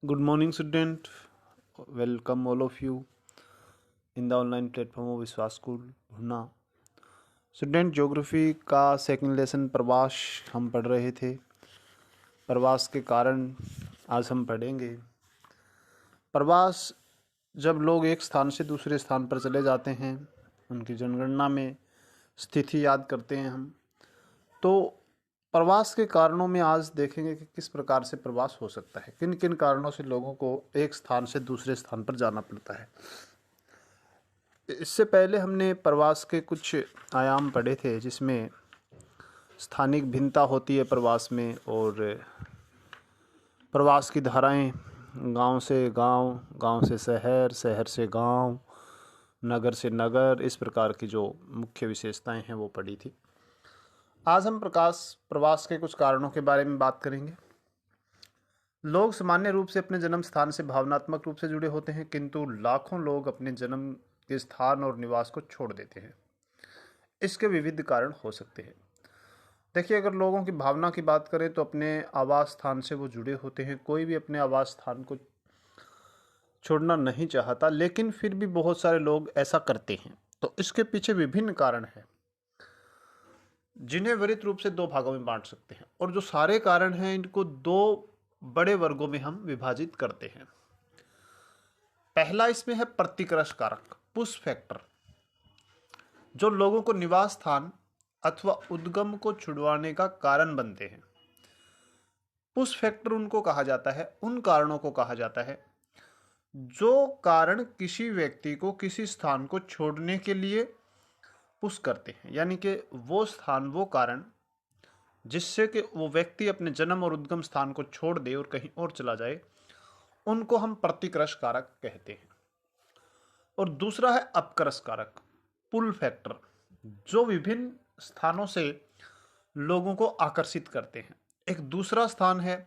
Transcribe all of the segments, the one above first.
Good morning, student. Welcome all of you in the online platform of विश्वास school भुना। Student geography का second lesson प्रवास हम पढ़ रहे थे। प्रवास के कारण आज हम पढ़ेंगे। प्रवास जब लोग एक स्थान से दूसरे स्थान पर चले जाते हैं, उनकी जनगणना में स्थिति याद करते हैं हम। तो प्रवास के कारणों में आज देखेंगे कि किस प्रकार से प्रवास हो सकता है, किन किन कारणों से लोगों को एक स्थान से दूसरे स्थान पर जाना पड़ता है। इससे पहले हमने प्रवास के कुछ आयाम पढ़े थे, जिसमें स्थानिक भिन्नता होती है प्रवास में, और प्रवास की धाराएं गांव से गांव, गांव से शहर, शहर से गांव, नगर से नगर, इस प्रकार की जो मुख्य विशेषताएं हैं वो पढ़ी थी। आज हम प्रवास के कुछ कारणों के बारे में बात करेंगे। लोग सामान्य रूप से अपने जन्म स्थान से भावनात्मक रूप से जुड़े होते हैं, किंतु लाखों लोग अपने जन्म के स्थान और निवास को छोड़ देते हैं। इसके विविध कारण हो सकते हैं। देखिए, अगर लोगों की भावना की बात करें तो अपने आवास स्थान से वो जुड़े होते हैं। कोई भी अपने आवास स्थान को छोड़ना नहीं चाहता, लेकिन फिर भी बहुत सारे लोग ऐसा करते हैं। तो इसके पीछे विभिन्न कारण हैं, जिन्हें त्वरित रूप से दो भागों में बांट सकते हैं। और जो सारे कारण हैं, इनको दो बड़े वर्गों में हम विभाजित करते हैं। पहला इसमें है प्रतिकर्ष कारक, पुश फैक्टर, जो लोगों को निवास स्थान अथवा उद्गम को छुड़वाने का कारण बनते हैं। पुश फैक्टर उनको कहा जाता है, उन कारणों को कहा जाता है जो कारण किसी व्यक्ति को किसी स्थान को छोड़ने के लिए पुश करते हैं, यानी कि वो स्थान, वो कारण जिससे कि वो व्यक्ति अपने जन्म और उद्गम स्थान को छोड़ दे और कहीं और चला जाए, उनको हम प्रतिकर्ष कारक कहते हैं। और दूसरा है अपकर्ष कारक, पुल फैक्टर, जो विभिन्न स्थानों से लोगों को आकर्षित करते हैं। एक दूसरा स्थान है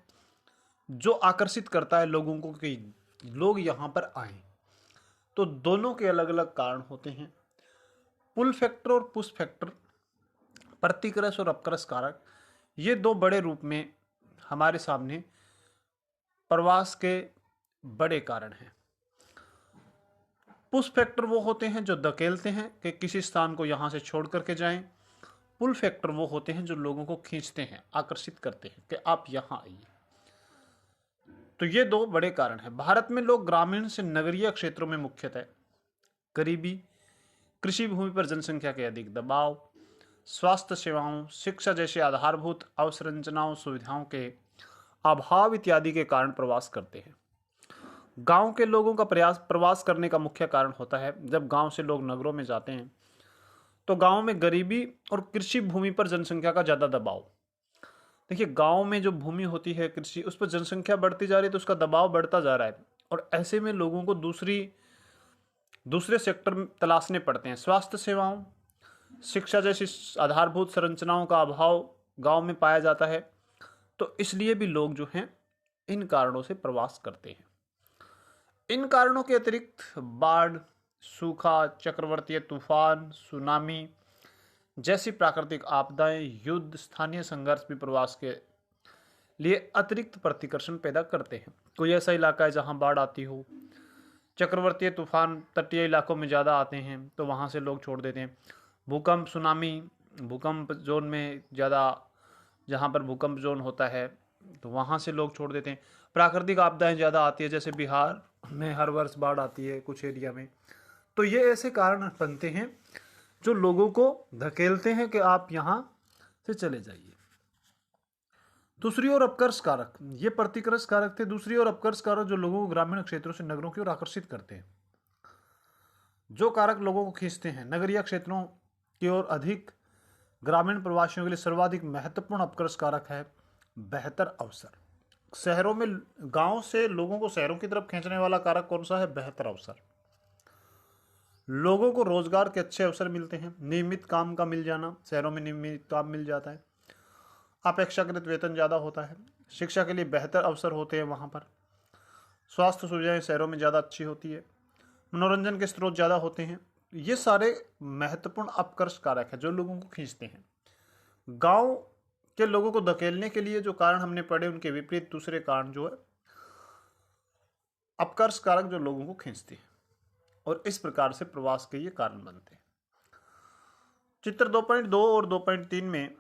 जो आकर्षित करता है लोगों को कि लोग यहाँ पर आए। तो दोनों के अलग अलग कारण होते हैं। पुल फैक्टर और पुश फैक्टर, प्रतिकर्ष और अपकर्ष कारक, ये दो बड़े रूप में हमारे सामने प्रवास के बड़े कारण हैं। पुश फैक्टर वो होते हैं जो धकेलते हैं कि किसी स्थान को यहाँ से छोड़ करके जाएं। पुल फैक्टर वो होते हैं जो लोगों को खींचते हैं, आकर्षित करते हैं कि आप यहाँ आइए। तो ये दो बड़े कारण हैं। भारत में लोग ग्रामीण से नगरीय क्षेत्रों में मुख्यतः गरीबी, कृषि भूमि पर जनसंख्या के अधिक दबाव, स्वास्थ्य सेवाओं, शिक्षा जैसे आधारभूत अवसंरचनाओं, सुविधाओं के अभाव इत्यादि के कारण प्रवास करते हैं। गांव के लोगों का प्रवास करने का मुख्य कारण होता है, जब गांव से लोग नगरों में जाते हैं तो गांव में गरीबी और कृषि भूमि पर जनसंख्या का ज़्यादा दबाव। देखिए, गांव में जो भूमि होती है कृषि, उस पर जनसंख्या बढ़ती जा रही है, तो उसका दबाव बढ़ता जा रहा है। और ऐसे में लोगों को दूसरे सेक्टर में तलाशने पड़ते हैं। स्वास्थ्य सेवाओं, शिक्षा जैसी आधारभूत संरचनाओं का अभाव गांव में पाया जाता है। तो इसलिए भी लोग जो हैं इन कारणों से प्रवास करते हैं। इन कारणों के अतिरिक्त बाढ़, सूखा, चक्रवातीय तूफान, सुनामी जैसी प्राकृतिक आपदाएं, युद्ध, स्थानीय संघर्ष भी प्रवास के लिए अतिरिक्त प्रतिकर्षण पैदा करते हैं। कोई ऐसा इलाका है जहां बाढ़ आती हो, चक्रवातीय तूफान तटीय इलाकों में ज़्यादा आते हैं, तो वहाँ से लोग छोड़ देते हैं। भूकंप, सुनामी, भूकंप जोन में ज़्यादा, जहाँ पर भूकंप जोन होता है तो वहाँ से लोग छोड़ देते हैं। प्राकृतिक आपदाएं ज़्यादा आती है, जैसे बिहार में हर वर्ष बाढ़ आती है कुछ एरिया में। तो ये ऐसे कारण बनते हैं जो लोगों को धकेलते हैं कि आप यहाँ से चले जाइए। दूसरी ओर अपकर्ष कारक, ये प्रतिकर्ष कारक थे। दूसरी ओर अपकर्ष कारक जो लोगों को ग्रामीण क्षेत्रों से नगरों की ओर आकर्षित करते हैं। जो कारक लोगों को खींचते हैं नगरीय क्षेत्रों की ओर अधिक, ग्रामीण प्रवासियों के लिए सर्वाधिक महत्वपूर्ण अपकर्ष कारक है बेहतर अवसर। शहरों में, गांव से लोगों को शहरों की तरफ खींचने वाला कारक कौन सा है? बेहतर अवसर। लोगों को रोजगार के अच्छे अवसर मिलते हैं, नियमित काम का मिल जाना, शहरों में नियमित काम मिल जाता है, अपेक्षाकृत वेतन ज़्यादा होता है, शिक्षा के लिए बेहतर अवसर होते हैं वहाँ पर, स्वास्थ्य सुविधाएं शहरों में ज़्यादा अच्छी होती है, मनोरंजन के स्रोत ज़्यादा होते हैं। ये सारे महत्वपूर्ण अपकर्ष कारक हैं जो लोगों को खींचते हैं। गांव के लोगों को धकेलने के लिए जो कारण हमने पढ़े, उनके विपरीत दूसरे कारण जो है अपकर्ष कारक जो लोगों को खींचती है, और इस प्रकार से प्रवास के ये कारण बनते हैं। चित्र 2.2 और 2.3 में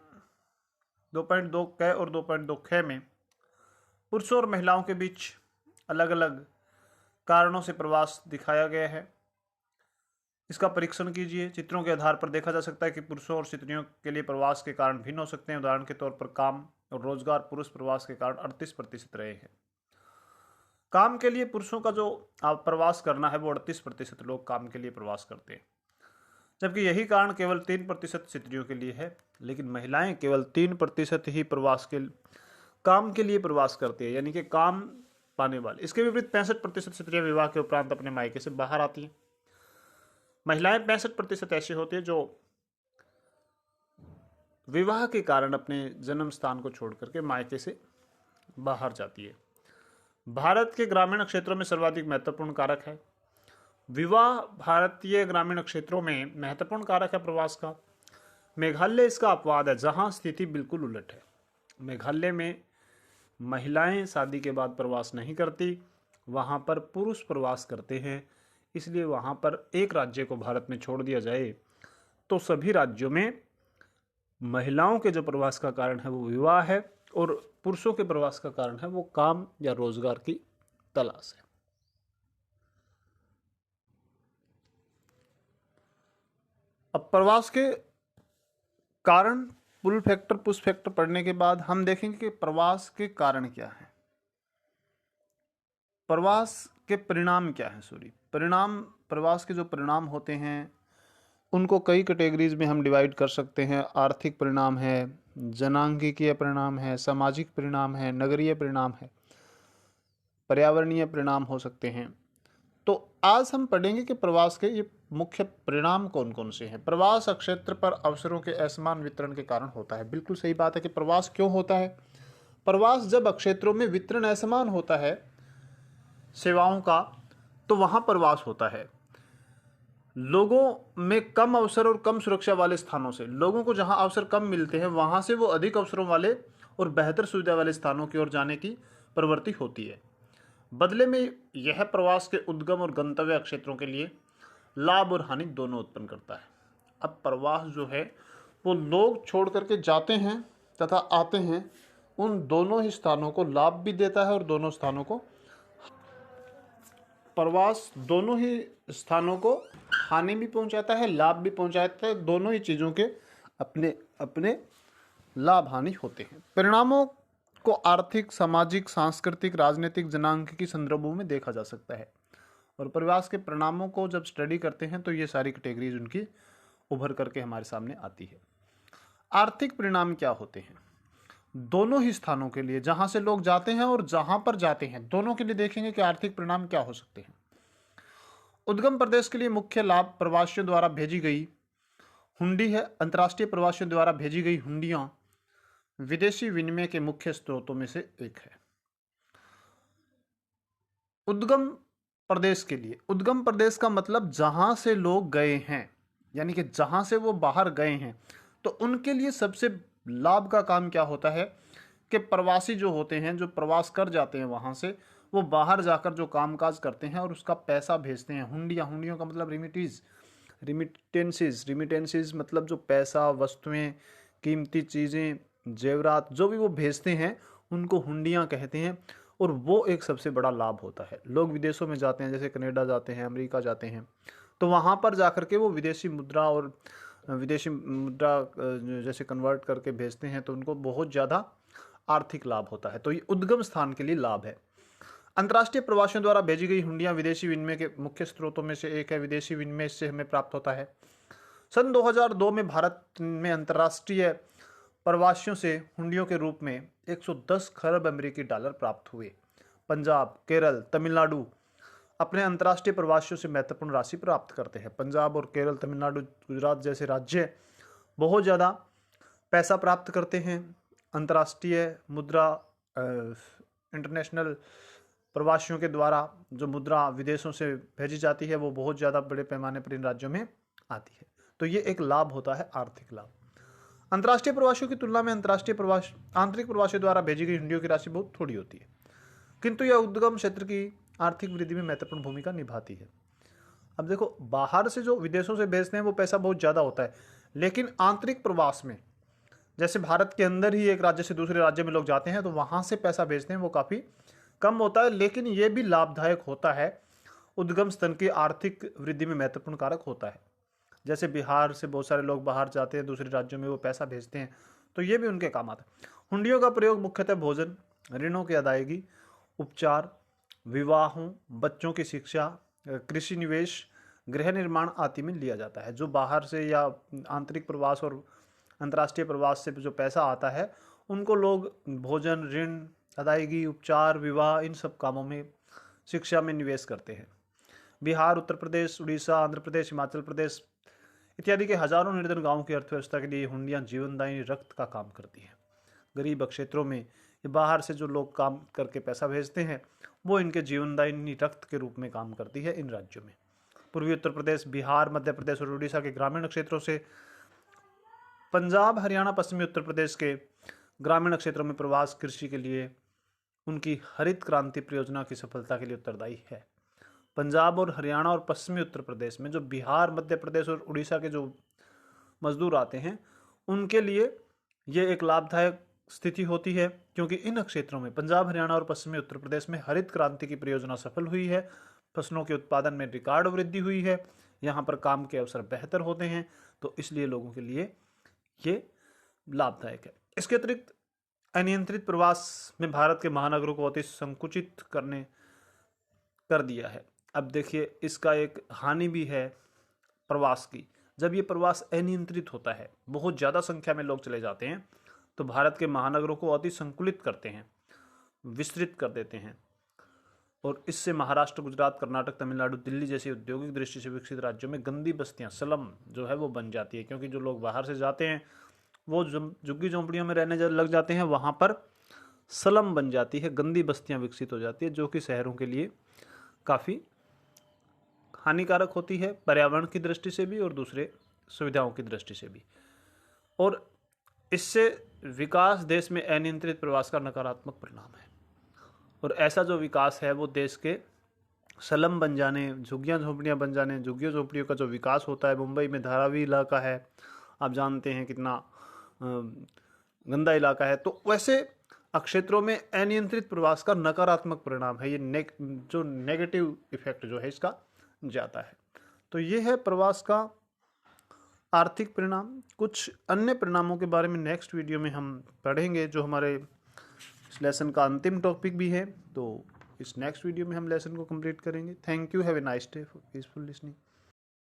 2.2 क और 2.2 ख में पुरुषों और महिलाओं के बीच अलग अलग कारणों से प्रवास दिखाया गया है। इसका परीक्षण कीजिए। चित्रों के आधार पर देखा जा सकता है कि पुरुषों और स्त्रियों के लिए प्रवास के कारण भिन्न हो सकते हैं। उदाहरण के तौर पर काम और रोजगार पुरुष प्रवास के कारण 38% रहे हैं। काम के लिए पुरुषों का जो प्रवास करना है वो 38% लोग काम के लिए प्रवास करते हैं, जबकि यही कारण केवल 3% स्त्रियों के लिए है। लेकिन महिलाएं केवल 3% ही काम के लिए प्रवास करती है, यानी कि काम पाने वाले। इसके विपरीत 65% स्त्रियां विवाह के उपरांत अपने मायके से बाहर आती हैं। महिलाएं 65% ऐसी होती है जो विवाह के कारण अपने जन्म स्थान को छोड़ करके मायके से बाहर जाती है। भारत के ग्रामीण क्षेत्रों में सर्वाधिक महत्वपूर्ण कारक है विवाह। भारतीय ग्रामीण क्षेत्रों में महत्वपूर्ण कारक है प्रवास का। मेघालय इसका अपवाद है, जहां स्थिति बिल्कुल उलट है। मेघालय में महिलाएं शादी के बाद प्रवास नहीं करती, वहां पर पुरुष प्रवास करते हैं। इसलिए वहां पर एक राज्य को भारत में छोड़ दिया जाए तो सभी राज्यों में महिलाओं के जो प्रवास का कारण है वो विवाह है, और पुरुषों के प्रवास का कारण है वो काम या रोजगार की तलाश है। अब प्रवास के कारण पुल फैक्टर पुश फैक्टर पढ़ने के बाद हम देखेंगे कि प्रवास के कारण क्या है, प्रवास के परिणाम क्या है। प्रवास के जो परिणाम होते हैं उनको कई कैटेगरीज में हम डिवाइड कर सकते हैं। आर्थिक परिणाम है, जनांगीय परिणाम है, सामाजिक परिणाम है, नगरीय परिणाम है, पर्यावरणीय परिणाम हो सकते हैं। तो आज हम पढ़ेंगे कि प्रवास के ये मुख्य परिणाम कौन कौन से हैं। प्रवास क्षेत्र पर अवसरों के असमान वितरण के कारण होता है। बिल्कुल सही बात है कि प्रवास क्यों होता है। प्रवास जब क्षेत्रों में वितरण असमान होता है सेवाओं का, तो वहां प्रवास होता है। लोगों में कम अवसर और कम सुरक्षा वाले स्थानों से, लोगों को जहां अवसर कम मिलते हैं वहां से वो अधिक अवसरों वाले और बेहतर सुविधा वाले स्थानों की ओर जाने की प्रवृत्ति होती है। बदले में यह प्रवास के उद्गम और गंतव्य क्षेत्रों के लिए लाभ और हानि दोनों उत्पन्न करता है। अब प्रवास जो है वो लोग छोड़ करके जाते हैं तथा आते हैं, उन दोनों ही स्थानों को लाभ भी देता है और दोनों स्थानों को प्रवास दोनों ही स्थानों को हानि भी पहुंचाता है, लाभ भी पहुंचाता है। दोनों ही चीज़ों के अपने अपने लाभ हानि होते हैं। परिणामों को आर्थिक, सामाजिक, सांस्कृतिक, राजनीतिक, जनांगीय संदर्भों में देखा जा सकता है। और प्रवास के परिणामों को जब स्टडी करते हैं तो ये सारी कैटेगरीज उनकी उभर करके हमारे सामने आती है। आर्थिक परिणाम क्या होते हैं? दोनों ही स्थानों के लिए, जहां से लोग जाते हैं और जहां पर जाते हैं, दोनों के लिए देखेंगे कि आर्थिक परिणाम क्या हो सकते हैं। उद्गम प्रदेश के लिए मुख्य लाभ प्रवासियों द्वारा भेजी गई हुंडी है। अंतर्राष्ट्रीय प्रवासियों द्वारा भेजी गई हुंडियां विदेशी विनिमय के मुख्य स्रोतों में से एक है। उद्गम प्रदेश के लिए, उद्गम प्रदेश का मतलब जहां से लोग गए हैं, यानी कि जहां से वो बाहर गए हैं, तो उनके लिए सबसे लाभ का काम क्या होता है कि प्रवासी जो होते हैं, जो प्रवास कर जाते हैं वहां से, वो बाहर जाकर जो कामकाज करते हैं और उसका पैसा भेजते हैं। हुंडियों का मतलब रिमिटेंसेस मतलब जो पैसा, वस्तुएं, कीमती चीज़ें, जेवरात जो भी वो भेजते हैं उनको हुंडियाँ कहते हैं। और वो एक सबसे बड़ा लाभ होता है। लोग विदेशों में जाते हैं, जैसे कनाडा जाते हैं, अमेरिका जाते हैं, तो वहाँ पर जाकर के वो विदेशी मुद्रा जैसे कन्वर्ट करके भेजते हैं, तो उनको बहुत ज़्यादा आर्थिक लाभ होता है। तो ये उद्गम स्थान के लिए लाभ है। अंतर्राष्ट्रीय प्रवासियों द्वारा भेजी गई हुंडियाँ विदेशी विनिमय के मुख्य स्रोतों में से एक है। विदेशी विनिमय से हमें प्राप्त होता है। सन 2002 में भारत में अंतर्राष्ट्रीय प्रवासियों से हुंडियों के रूप में 110 खरब अमेरिकी डॉलर प्राप्त हुए। पंजाब, केरल, तमिलनाडु अपने अंतर्राष्ट्रीय प्रवासियों से महत्वपूर्ण राशि प्राप्त करते हैं। पंजाब और केरल, तमिलनाडु, गुजरात जैसे राज्य बहुत ज़्यादा पैसा प्राप्त करते हैं। अंतर्राष्ट्रीय मुद्रा, इंटरनेशनल प्रवासियों के द्वारा जो मुद्रा विदेशों से भेजी जाती है वो बहुत ज़्यादा बड़े पैमाने पर इन राज्यों में आती है। तो ये एक लाभ होता है, आर्थिक लाभ। अंतर्राष्ट्रीय प्रवासियों की तुलना में आंतरिक प्रवासियों द्वारा भेजी गई हुंडियों की राशि बहुत थोड़ी होती है, किंतु यह उद्गम क्षेत्र की आर्थिक वृद्धि में महत्वपूर्ण भूमिका निभाती है। अब देखो, बाहर से जो विदेशों से भेजते हैं वो पैसा बहुत ज़्यादा होता है, लेकिन आंतरिक प्रवास में, जैसे भारत के अंदर ही एक राज्य से दूसरे राज्य में लोग जाते हैं तो वहाँ से पैसा भेजते हैं, वो काफ़ी कम होता है, लेकिन ये भी लाभदायक होता है, उद्गम स्तन की आर्थिक वृद्धि में महत्वपूर्ण कारक होता है। जैसे बिहार से बहुत सारे लोग बाहर जाते हैं दूसरे राज्यों में, वो पैसा भेजते हैं, तो ये भी उनके काम आता है। हुंडियों का प्रयोग मुख्यतः भोजन, ऋणों की अदायगी, उपचार, विवाहों, बच्चों की शिक्षा, कृषि निवेश, गृह निर्माण आदि में लिया जाता है। जो बाहर से या आंतरिक प्रवास और अंतर्राष्ट्रीय प्रवास से जो पैसा आता है, उनको लोग भोजन, ऋण अदायगी, उपचार, विवाह, इन सब कामों में, शिक्षा में निवेश करते हैं। बिहार, उत्तर प्रदेश, उड़ीसा, आंध्र प्रदेश, हिमाचल प्रदेश इत्यादि के हजारों निर्धन गांवों की अर्थव्यवस्था के लिए हुंडियां जीवनदायिनी रक्त का काम करती हैं। गरीब क्षेत्रों में बाहर से जो लोग काम करके पैसा भेजते हैं, वो इनके जीवनदायिनी रक्त के रूप में काम करती है इन राज्यों में। पूर्वी उत्तर प्रदेश, बिहार, मध्य प्रदेश और उड़ीसा के ग्रामीण क्षेत्रों से पंजाब, हरियाणा, पश्चिमी उत्तर प्रदेश के ग्रामीण क्षेत्रों में प्रवास कृषि के लिए उनकी हरित क्रांति परियोजना की सफलता के लिए उत्तरदायी है। पंजाब और हरियाणा और पश्चिमी उत्तर प्रदेश में जो बिहार, मध्य प्रदेश और उड़ीसा के जो मजदूर आते हैं, उनके लिए ये एक लाभदायक स्थिति होती है, क्योंकि इन क्षेत्रों में पंजाब, हरियाणा और पश्चिमी उत्तर प्रदेश में हरित क्रांति की परियोजना सफल हुई है। फसलों के उत्पादन में रिकॉर्ड वृद्धि हुई है, यहाँ पर काम के अवसर बेहतर होते हैं, तो इसलिए लोगों के लिए ये लाभदायक है। इसके अतिरिक्त अनियंत्रित प्रवास में भारत के महानगरों को अति संकुचित कर दिया है। अब देखिए, इसका एक हानि भी है प्रवास की। जब ये प्रवास अनियंत्रित होता है, बहुत ज़्यादा संख्या में लोग चले जाते हैं, तो भारत के महानगरों को अति संकुलित करते हैं, विस्तृत कर देते हैं, और इससे महाराष्ट्र, गुजरात, कर्नाटक, तमिलनाडु, दिल्ली जैसी औद्योगिक दृष्टि से विकसित राज्यों में गंदी बस्तियां, स्लम जो है वो बन जाती है, क्योंकि जो लोग बाहर से जाते हैं वो झुग्गी झोंपड़ियों में रहने लग जाते हैं, वहाँ पर स्लम बन जाती है, गंदी बस्तियां विकसित हो जाती है, जो कि शहरों के लिए काफ़ी हानिकारक होती है, पर्यावरण की दृष्टि से भी और दूसरे सुविधाओं की दृष्टि से भी। और इससे विकास, देश में अनियंत्रित प्रवास का नकारात्मक परिणाम है। और ऐसा जो विकास है वो देश के स्लम बन जाने, झुग्गियाँ झोंपड़ियाँ बन जाने, झुग्गियों झोंपड़ियों का जो विकास होता है, मुंबई में धारावी इलाका है, आप जानते हैं कितना गंदा इलाका है, तो वैसे क्षेत्रों में अनियंत्रित प्रवास का नकारात्मक परिणाम है, ये जो नेगेटिव इफेक्ट जो है इसका जाता है। तो ये है प्रवास का आर्थिक परिणाम। कुछ अन्य परिणामों के बारे में नेक्स्ट वीडियो में हम पढ़ेंगे, जो हमारे इस लेसन का अंतिम टॉपिक भी है, तो इस नेक्स्ट वीडियो में हम लेसन को कंप्लीट करेंगे। Thank you, have a nice day, peaceful listening.